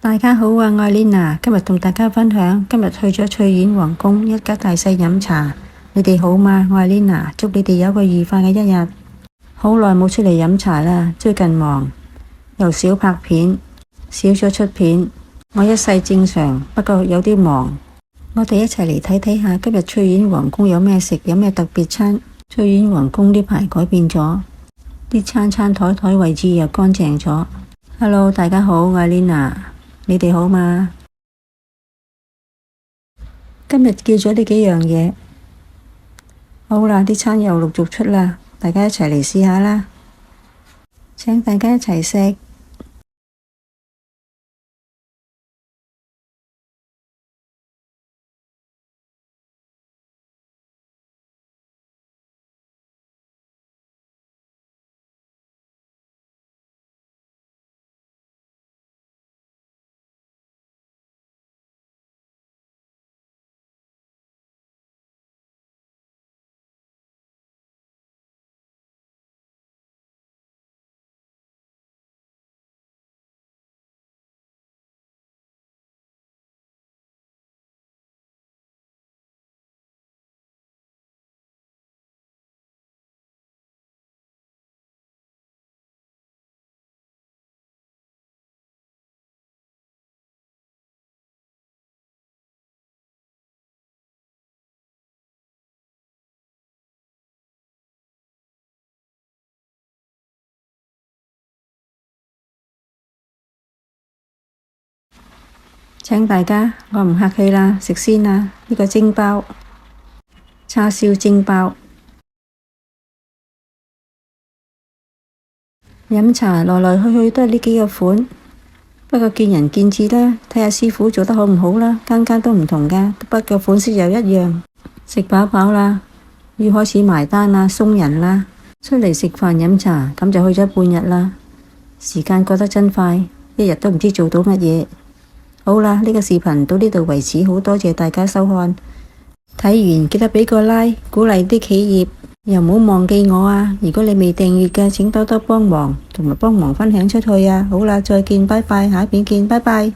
大家好啊，我係 Lina， 今日同大家分享，今日去咗翠苑皇宮，一家大細飲茶。你哋好嗎？我係 Lina， 祝你哋有個愉快嘅一日。好耐冇出嚟飲茶啦，最近忙，又少拍片，少咗出片。我一世正常，不過有啲忙。我哋一齊嚟睇睇下，今日翠苑皇宮有咩食，有咩特別餐。翠苑皇宮呢排改變咗，啲餐台位置又乾淨咗。Hello， 大家好，我係 Lina。你哋好嘛？今日叫咗呢幾樣嘢，好啦，啲餐又陸續出啦，大家一齊嚟試下啦。請大家一齊食。請大家，我唔客氣啦，食先啦。呢個蒸包，叉燒蒸包。飲茶來來去去都係呢幾個款，不過見仁見智啦，睇下師傅做得好唔好啦。間間都唔同㗎，不過款式又一樣。食飽飽啦，要開始埋單啦，送人啦。出嚟食飯飲茶，咁就去咗半日啦。時間過得真快，一日都唔知做到乜嘢。好啦，呢個視頻到呢度為止，好多謝大家收看。睇完記得俾個 like，鼓勵啲企業，又唔好忘記我啊！如果你未訂閱嘅，請多多幫忙，同埋幫忙分享出去啊！好啦，再見，拜拜，下一片見，拜拜。